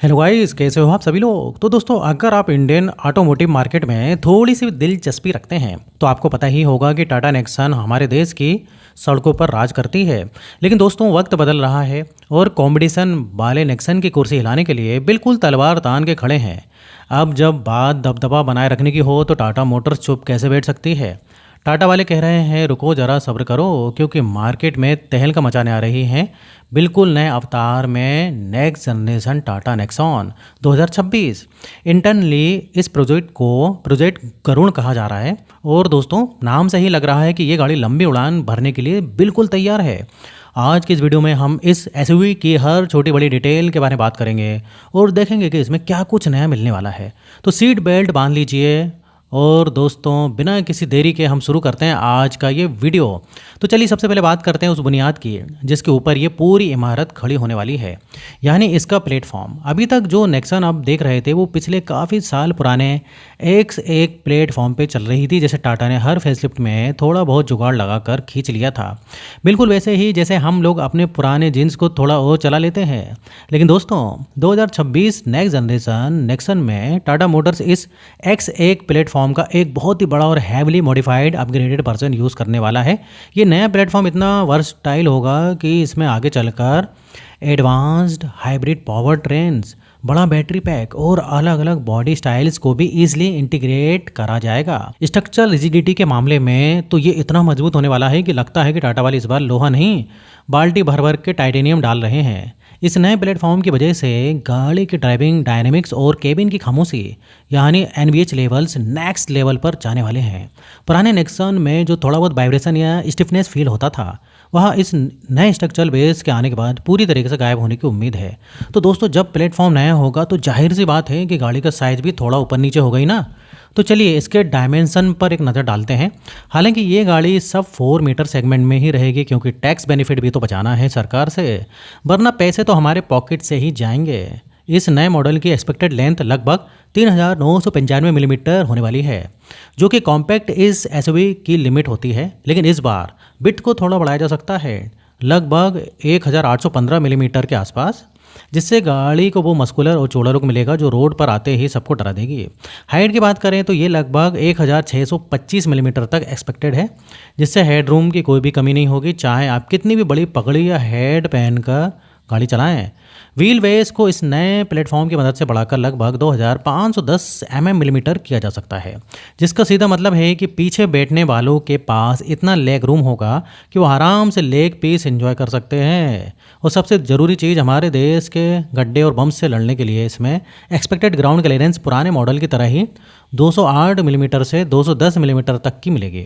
Hello guys, कैसे हो आप सभी लोग। तो दोस्तों, अगर आप इंडियन ऑटोमोटिव मार्केट में थोड़ी सी दिलचस्पी रखते हैं तो आपको पता ही होगा कि टाटा नेक्सन हमारे देश की सड़कों पर राज करती है। लेकिन दोस्तों, वक्त बदल रहा है और कंपटीशन वाले नेक्सन की कुर्सी हिलाने के लिए बिल्कुल तलवार तान के खड़े हैं। अब जब बात दबदबा बनाए रखने की हो तो टाटा मोटर्स चुप कैसे बैठ सकती है। टाटा वाले कह रहे हैं रुको ज़रा सब्र करो, क्योंकि मार्केट में तहलका मचाने आ रही हैं बिल्कुल नए अवतार में next generation Tata Nexon 2026। Internally इस प्रोजेक्ट गरुण कहा जा रहा है और दोस्तों, नाम से ही लग रहा है कि ये गाड़ी लंबी उड़ान भरने के लिए बिल्कुल तैयार है। आज की इस वीडियो में हम इस एसयूवी की हर छोटी बड़ी डिटेल के बारे में बात करेंगे और देखेंगे कि इसमें क्या कुछ नया मिलने वाला है। तो सीट बेल्ट बांध लीजिए और दोस्तों, बिना किसी देरी के हम शुरू करते हैं आज का ये वीडियो। तो चलिए सबसे पहले बात करते हैं उस बुनियाद की जिसके ऊपर ये पूरी इमारत खड़ी होने वाली है, यानी इसका प्लेटफॉर्म। अभी तक जो नेक्सन आप देख रहे थे वो पिछले काफ़ी साल पुराने एक प्लेटफॉर्म पे चल रही थी, जैसे टाटा ने हर फेसलिफ्ट में थोड़ा बहुत जुगाड़ लगाकर खींच लिया था। बिल्कुल वैसे ही जैसे हम लोग अपने पुराने जीन्स को थोड़ा और चला लेते हैं। लेकिन दोस्तों, 2026 नेक्स्ट जनरेशन नेक्सन में टाटा मोटर्स इस X1 प्लेटफॉर्म का एक बहुत ही बड़ा और heavily modified upgraded version use करने वाला है। ये नया प्लेटफॉर्म इतना वर्सटाइल होगा कि इसमें आगे चलकर एडवांस्ड हाइब्रिड पावर ट्रेन्स, बड़ा बैटरी पैक और अलग अलग बॉडी स्टाइल्स को भी इजीली इंटीग्रेट करा जाएगा। स्ट्रक्चरल रिजिडिटी के मामले में तो ये इतना मजबूत होने वाला है कि लगता है कि टाटा वाले इस बार लोहा नहीं बाल्टी भर भर के टाइटेनियम डाल रहे हैं। इस नए प्लेटफॉर्म की वजह से गाड़ी की ड्राइविंग डायनेमिक्स और केबिन की खामोशी यानी NVH लेवल्स नेक्स्ट लेवल पर जाने वाले हैं। पुराने नेक्सन में जो थोड़ा बहुत वाइब्रेशन या स्टिफनेस फील होता था वह इस नए स्ट्रक्चरल बेस के आने के बाद पूरी तरीके से गायब होने की उम्मीद है। तो दोस्तों, जब प्लेटफॉर्म नया होगा तो जाहिर सी बात है कि गाड़ी का साइज़ भी थोड़ा ऊपर नीचे होगा ही ना। तो चलिए इसके डायमेंशन पर एक नज़र डालते हैं। हालांकि ये गाड़ी सब 4 मीटर सेगमेंट में ही रहेगी, क्योंकि टैक्स बेनिफिट भी तो बचाना है सरकार से, वरना पैसे तो हमारे पॉकेट से ही जाएंगे। इस नए मॉडल की एक्सपेक्टेड लेंथ लगभग 3995 मिलीमीटर होने वाली है, जो कि कॉम्पैक्ट इस एसयूवी की लिमिट होती है। लेकिन इस बार बिट को थोड़ा बढ़ाया जा सकता है, लगभग 1815 मिलीमीटर के आसपास, जिससे गाड़ी को वो मस्कुलर और चौड़ा लुक मिलेगा जो रोड पर आते ही सबको डरा देगी। हाइट की बात करें तो ये लगभग 1625 मिलीमीटर तक एक्सपेक्टेड है, जिससे हेड रूम की कोई भी कमी नहीं होगी, चाहे आप कितनी भी बड़ी पगड़ी या हेड पहनकर गाड़ी चलाएं। व्हील बेस को इस नए प्लेटफॉर्म की मदद से बढ़ाकर लगभग 2510 मिलीमीटर किया जा सकता है, जिसका सीधा मतलब है कि पीछे बैठने वालों के पास इतना लेग रूम होगा कि वो आराम से लेग पीस एंजॉय कर सकते हैं। और सबसे ज़रूरी चीज़, हमारे देश के गड्ढे और बम्स से लड़ने के लिए इसमें एक्सपेक्टेड ग्राउंड क्लियरेंस पुराने मॉडल की तरह ही 208 मिलीमीटर से 210 मिलीमीटर तक की मिलेगी।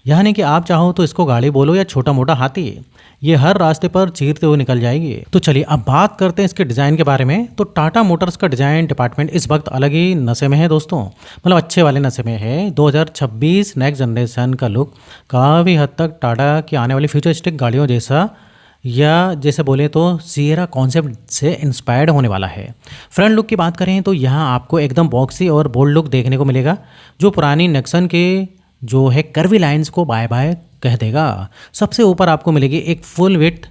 यानी कि आप चाहो तो इसको गाड़ी बोलो या छोटा मोटा हाथी, ये हर रास्ते पर चीरते हुए निकल जाएगी। तो चलिए अब बात करते हैं इसके डिज़ाइन के बारे में। तो टाटा मोटर्स का डिज़ाइन डिपार्टमेंट इस वक्त अलग ही नशे में है दोस्तों, मतलब अच्छे वाले नशे में है। 2026 नेक्स्ट जनरेशन का लुक काफ़ी हद तक टाटा की आने वाली फ्यूचरिस्टिक गाड़ियों जैसा, या जैसे बोले तो सिएरा कॉन्सेप्ट से इंस्पायर्ड होने वाला है। फ्रंट लुक की बात करें तो यहाँ आपको एकदम बॉक्सी और बोल्ड लुक देखने को मिलेगा, जो पुरानी नेक्सन के जो है कर्वी लाइंस को बाय बाय कह देगा। सबसे ऊपर आपको मिलेगी एक full with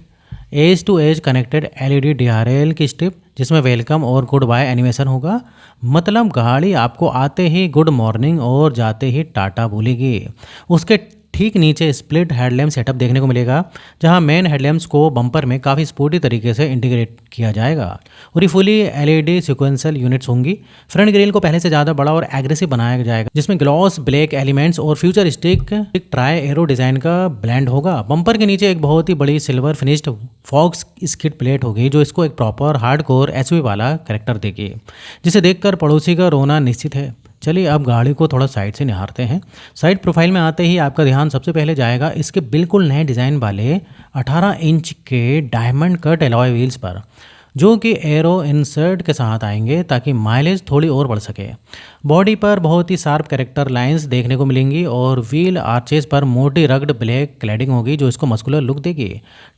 edge to edge connected LED DRL की स्ट्रिप, जिसमें वेलकम और गुड बाय एनिमेशन होगा। मतलब गाड़ी आपको आते ही गुड मॉर्निंग और जाते ही टाटा बोलेगी। उसके ठीक नीचे स्प्लिट हेडलैम्प सेटअप देखने को मिलेगा, जहां मेन हेडलैम्प्स को बम्पर में काफ़ी स्पोर्टी तरीके से इंटीग्रेट किया जाएगा और ये फुली LED सीक्वेंशियल यूनिट्स होंगी। फ्रंट ग्रिल को पहले से ज़्यादा बड़ा और एग्रेसिव बनाया जाएगा, जिसमें ग्लॉस ब्लैक एलिमेंट्स और फ्यूचरिस्टिक ट्राई एरो डिज़ाइन का ब्लेंड होगा। बम्पर के नीचे एक बहुत ही बड़ी silver finished faux skid plate होगी, जो इसको एक प्रॉपर हार्डकोर एसयूवी वाला कैरेक्टर देगी, जिसे देखकर पड़ोसी का रोना निश्चित है। चलिए अब गाड़ी को थोड़ा साइड से निहारते हैं। साइड प्रोफाइल में आते ही आपका ध्यान सबसे पहले जाएगा इसके बिल्कुल नए डिज़ाइन वाले 18 इंच के डायमंड कट एलॉय व्हील्स पर, जो कि एरो इंसर्ट के साथ आएंगे ताकि माइलेज थोड़ी और बढ़ सके। बॉडी पर बहुत ही शार्प कैरेक्टर लाइंस देखने को मिलेंगी और व्हील आर्चेस पर मोटी रग्ड ब्लैक क्लैडिंग होगी, जो इसको मस्कुलर लुक देगी।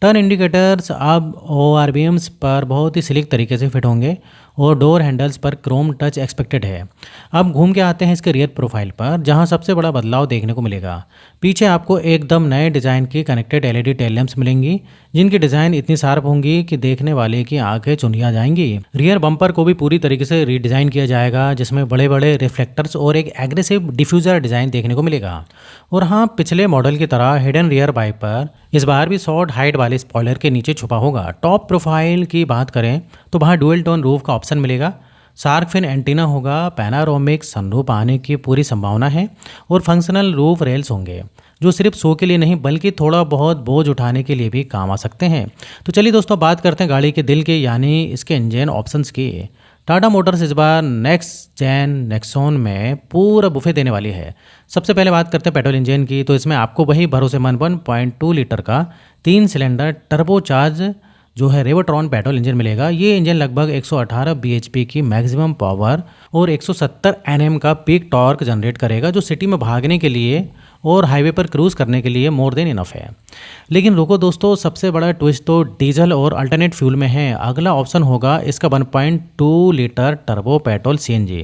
टर्न इंडिकेटर्स अब ORBMs पर बहुत ही स्लिक तरीके से फिट होंगे और डोर हैंडल्स पर क्रोम टच एक्सपेक्टेड है। अब घूम के आते हैं इसके रियर प्रोफाइल पर, जहां सबसे बड़ा बदलाव देखने को मिलेगा। पीछे आपको एकदम नए डिज़ाइन की कनेक्टेड एलईडी टेल लैंप्स मिलेंगी, जिनकी डिज़ाइन इतनी शार्प होंगी कि देखने वाले की आंखें चुंधिया जाएंगी। रियर बम्पर को भी पूरी तरीके से रीडिज़ाइन किया जाएगा, जिसमें बड़े बड़े रिफ्लेक्टर्स और एक एग्रेसिव डिफ्यूज़र डिज़ाइन देखने को मिलेगा। और हाँ, पिछले मॉडल की तरह हिडन रियर वाइपर इस बार भी शॉर्ट हाइट वाले स्पॉइलर के नीचे छुपा होगा। टॉप प्रोफाइल की बात करें तो वहाँ डुअल टोन रूफ का ऑप्शन मिलेगा, शार्क फिन एंटीना होगा, पैनारोमिक सनरूफ आने की पूरी संभावना है और फंक्शनल रूफ रेल्स होंगे, जो सिर्फ शो के लिए नहीं बल्कि थोड़ा बहुत बोझ उठाने के लिए भी काम आ सकते हैं। तो चलिए दोस्तों, बात करते हैं गाड़ी के दिल के यानी इसके इंजन ऑप्शंस की। टाटा मोटर्स इस बार नेक्स्ट जेन नेक्सॉन में पूरा बुफे देने वाली है। सबसे पहले बात करते हैं पेट्रोल इंजन की, तो इसमें आपको वही भरोसेमंद 1.2 लीटर का 3 सिलेंडर टर्बोचार्ज जो है रेवोट्रॉन पेट्रोल इंजन मिलेगा। ये इंजन लगभग 118 bhp की मैक्सिमम पावर और 170 Nm का पीक टॉर्क जनरेट करेगा, जो सिटी में भागने के लिए और हाईवे पर क्रूज करने के लिए मोर देन इनफ है। लेकिन रुको दोस्तों, सबसे बड़ा ट्विस्ट तो डीजल और अल्टरनेट फ्यूल में है। अगला ऑप्शन होगा इसका 1.2 litre turbo petrol CNG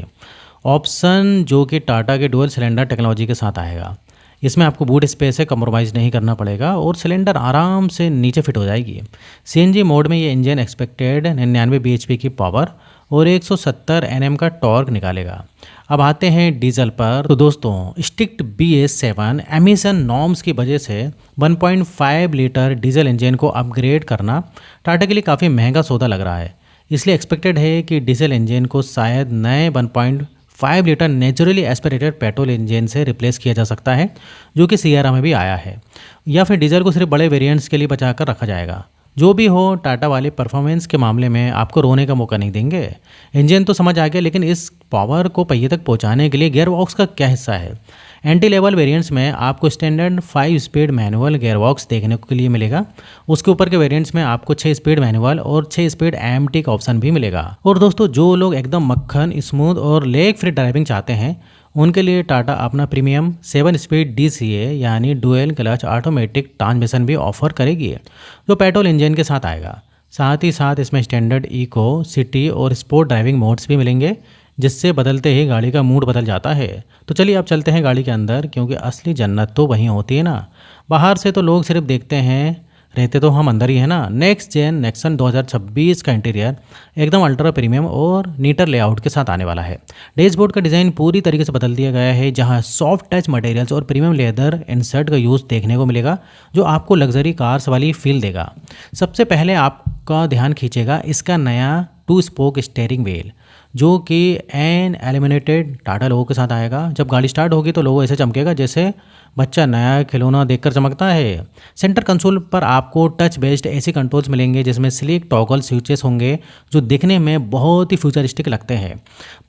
option, जो कि टाटा के डुअल सिलेंडर टेक्नोलॉजी के साथ आएगा। इसमें आपको बूट स्पेस से कम्प्रोमाइज़ नहीं करना पड़ेगा और सिलेंडर आराम से नीचे फिट हो जाएगी। CNG मोड में ये इंजन एक्सपेक्टेड 99 bhp की पावर और 170 Nm का टॉर्क निकालेगा। अब आते हैं डीजल पर, तो दोस्तों स्ट्रिक्ट BS7 एमिशन नॉर्म्स की वजह से 1.5 लीटर डीजल इंजन को अपग्रेड करना टाटा के लिए काफ़ी महंगा सौदा लग रहा है। इसलिए एक्सपेक्टेड है कि डीजल इंजन को शायद नए 1.5 litre naturally aspirated petrol engine से रिप्लेस किया जा सकता है, जो कि सियरा में भी आया है, या फिर डीजल को सिर्फ बड़े वेरिएंट्स के लिए बचाकर रखा जाएगा। जो भी हो, टाटा वाले परफॉर्मेंस के मामले में आपको रोने का मौका नहीं देंगे। इंजन तो समझ आ गया, लेकिन इस पावर को पहिए तक पहुंचाने के लिए गियर बॉक्स का क्या हिस्सा है। एंटी लेवल वेरिएंट्स में आपको standard 5 speed manual gear box देखने के लिए मिलेगा। उसके ऊपर के वेरिएंट्स में आपको 6 स्पीड मैनुअल और 6 स्पीड AMT का ऑप्शन भी मिलेगा। और दोस्तों, जो लोग एकदम मक्खन स्मूथ और लेग फ्री ड्राइविंग चाहते हैं, उनके लिए टाटा अपना प्रीमियम 7 स्पीड DCA यानी डुअल क्लच ऑटोमेटिक ट्रांसमिशन भी ऑफर करेगी, जो पेट्रोल इंजन के साथ आएगा। साथ ही साथ इसमें स्टैंडर्ड इको, सिटी और स्पोर्ट ड्राइविंग मोड्स भी मिलेंगे, जिससे बदलते ही गाड़ी का मूड बदल जाता है। तो चलिए अब चलते हैं गाड़ी के अंदर, क्योंकि असली जन्नत तो वहीं होती है ना। बाहर से तो लोग सिर्फ देखते हैं, रहते तो हम अंदर ही है ना। नेक्स्ट जेन नेक्सन 2026 का इंटीरियर एकदम अल्ट्रा प्रीमियम और नीटर लेआउट के साथ आने वाला है। डैशबोर्ड का डिज़ाइन पूरी तरीके से बदल दिया गया है, जहां सॉफ्ट टच मटेरियल्स और प्रीमियम लेदर इंसर्ट का यूज़ देखने को मिलेगा, जो आपको लग्जरी कार्स वाली फील देगा। सबसे पहले आपका ध्यान खींचेगा इसका नया 2 स्पोक स्टीयरिंग व्हील, जो कि एन एलिमिनेटेड टाटा लोगो के साथ आएगा। जब गाड़ी स्टार्ट होगी तो लोगो ऐसे चमकेगा जैसे बच्चा नया खिलौना देखकर चमकता है। सेंटर कंसोल पर आपको टच बेस्ड ऐसे कंट्रोल्स मिलेंगे, जिसमें स्लिक टॉगल स्विचेस होंगे, जो दिखने में बहुत ही फ्यूचरिस्टिक लगते हैं।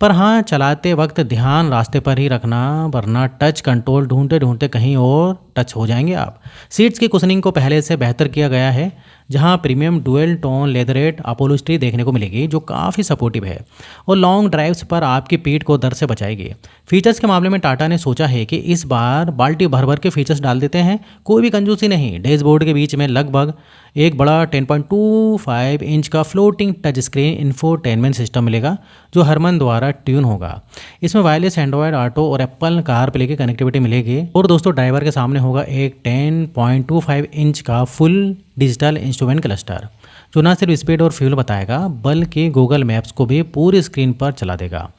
पर हाँ, चलाते वक्त ध्यान रास्ते पर ही रखना, वरना टच कंट्रोल ढूंढते ढूंढते कहीं और टच हो जाएंगे आप। सीट्स की कुशनिंग को पहले से बेहतर किया गया है, जहां premium dual tone leatherette upholstery देखने को मिलेगी, जो काफ़ी सपोर्टिव है और लॉन्ग ड्राइव्स पर आपकी पीठ को दर्द से बचाएगी। फीचर्स के मामले में टाटा ने सोचा है कि इस बार बाल्टी भर भर के फीचर्स डाल देते हैं, कोई भी कंजूसी नहीं। डैशबोर्ड के बीच में लगभग एक बड़ा 10.25 इंच का floating touch screen infotainment system मिलेगा, जो हरमन द्वारा ट्यून होगा। इसमें वायरलेस एंड्रॉयड ऑटो और एप्पल कार प्ले की कनेक्टिविटी मिलेगी। और दोस्तों, ड्राइवर के सामने होगा एक 10.25 इंच का फुल डिजिटल इंस्ट्रूमेंट क्लस्टर, जो ना सिर्फ स्पीड और फ्यूल बताएगा, बल्कि गूगल मैप्स को भी पूरी स्क्रीन पर चला देगा,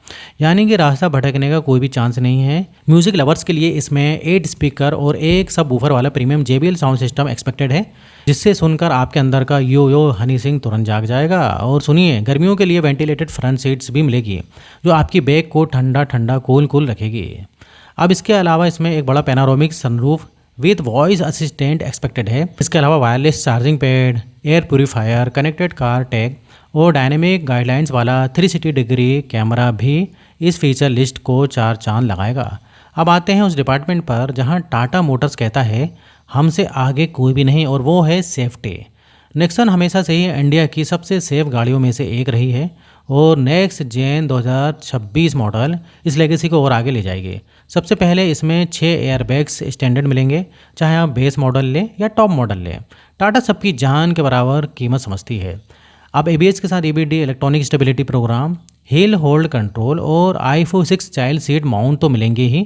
यानी कि रास्ता भटकने का कोई भी चांस नहीं है। म्यूजिक लवर्स के लिए इसमें 8 स्पीकर और एक सब वूफर वाला premium JBL sound system expected है, जिससे सुनकर आपके अंदर का यो यो हनी सिंह तुरंत जाग जाएगा। और सुनिए, गर्मियों के लिए वेंटिलेटेड फ्रंट सीट्स भी मिलेगी, जो आपकी बैग को ठंडा ठंडा कूल कूल रखेगी। अब इसके अलावा इसमें एक बड़ा panoramic sunroof with voice assistant expected है। इसके अलावा wireless charging pad, air purifier, connected car tag और डायनेमिक गाइडलाइंस वाला 360 डिग्री कैमरा भी इस फीचर लिस्ट को 4 चांद लगाएगा। अब आते हैं उस डिपार्टमेंट पर जहां टाटा मोटर्स कहता है हमसे आगे कोई भी नहीं, और वो है सेफ्टी। नेक्सन हमेशा से ही इंडिया की सबसे सेफ गाड़ियों में से एक रही है, और नेक्स्ट जेन 2026 मॉडल इस लेगेसी को और आगे ले जाएगी। सबसे पहले इसमें 6 एयरबैग्स स्टैंडर्ड मिलेंगे, चाहे आप बेस मॉडल लें या टॉप मॉडल लें। टाटा सबकी जान के बराबर कीमत समझती है। अब ABS के साथ EBD electronic stability program, hill hold control और IFO 6 चाइल्ड सीट माउंट तो मिलेंगे ही,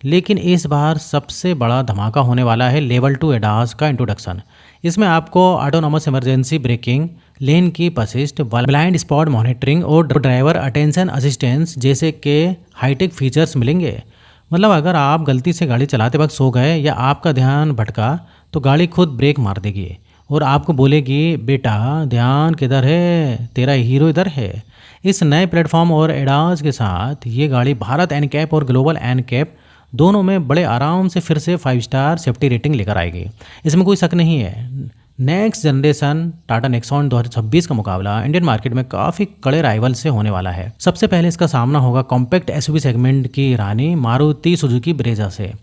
लेकिन इस बार सबसे बड़ा धमाका होने वाला है लेवल 2 ADAS का इंट्रोडक्शन। इसमें आपको autonomous emergency breaking, lane keep assist, blind spot monitoring और ड्राइवर अटेंशन असिस्टेंस जैसे के हाईटेक फीचर्स मिलेंगे। मतलब अगर आप गलती से गाड़ी चलाते वक्त सो गए या आपका ध्यान भटका तो गाड़ी खुद ब्रेक मार देगी और आपको बोलेगी, बेटा ध्यान किधर है, तेरा हीरो इधर है। इस नए प्लेटफॉर्म और एडास के साथ ये गाड़ी भारत एनकैप और ग्लोबल एनकैप दोनों में बड़े आराम से फिर से 5 स्टार सेफ्टी रेटिंग लेकर आएगी, इसमें कोई शक नहीं है। नेक्स्ट जनरेशन टाटा नेक्सॉन 2026 का मुकाबला इंडियन मार्केट में काफ़ी कड़े राइवल से होने वाला है। सबसे पहले इसका सामना होगा कॉम्पैक्ट एसयूवी सेगमेंट की रानी मारुति सुजुकी ब्रेजा से,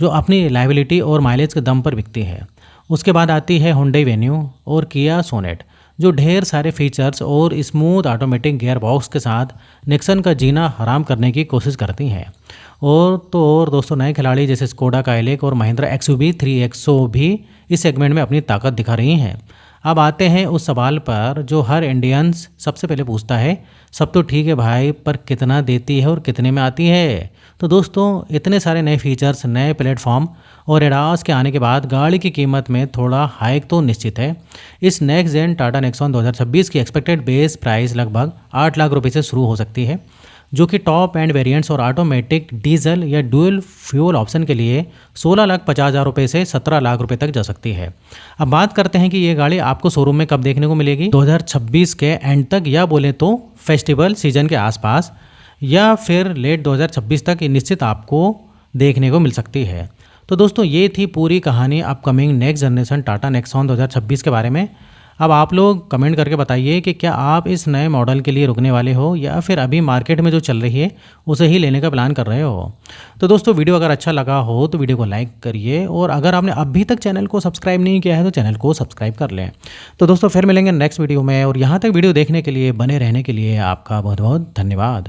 जो अपनी लाइबिलिटी और माइलेज के दम पर बिकती है। उसके बाद आती है हुंडई वेन्यू और किया सोनेट, जो ढेर सारे फीचर्स और स्मूथ ऑटोमेटिक गियर बॉक्स के साथ नेक्सन का जीना हराम करने की कोशिश करती हैं। और दोस्तों नए खिलाड़ी जैसे स्कोडा काइलिक और महिंद्रा XUV 3XO भी इस सेगमेंट में अपनी ताकत दिखा रही हैं। अब आते हैं उस सवाल पर जो हर इंडियंस सबसे पहले पूछता है, सब तो ठीक है भाई, पर कितना देती है और कितने में आती है। तो दोस्तों इतने सारे नए फीचर्स, नए प्लेटफॉर्म और एडास के आने के बाद गाड़ी की कीमत में थोड़ा हाइक तो निश्चित है। इस नेक्स्ट जेन टाटा नेक्सॉन 2026 की एक्सपेक्टेड बेस प्राइस लगभग 8 लाख रुपये से शुरू हो सकती है, जो कि टॉप एंड वेरिएंट्स और ऑटोमेटिक डीजल या ड्यूल फ्यूल ऑप्शन के लिए 16,50,000 रुपये से 17 लाख रुपये तक जा सकती है। अब बात करते हैं कि ये गाड़ी आपको शोरूम में कब देखने को मिलेगी। 2026 के एंड तक, या बोले तो फेस्टिवल सीजन के आसपास, या फिर लेट 2026 तक निश्चित आपको देखने को मिल सकती है। तो दोस्तों ये थी पूरी कहानी upcoming next generation Tata Nexon 2026 के बारे में। अब आप लोग कमेंट करके बताइए कि क्या आप इस नए मॉडल के लिए रुकने वाले हो या फिर अभी मार्केट में जो चल रही है उसे ही लेने का प्लान कर रहे हो। तो दोस्तों वीडियो अगर अच्छा लगा हो तो वीडियो को लाइक करिए, और अगर आपने अभी तक चैनल को सब्सक्राइब नहीं किया है तो चैनल को सब्सक्राइब कर लें। तो दोस्तों फिर मिलेंगे नेक्स्ट वीडियो में, और यहाँ तक वीडियो देखने के लिए, बने रहने के लिए आपका बहुत बहुत धन्यवाद।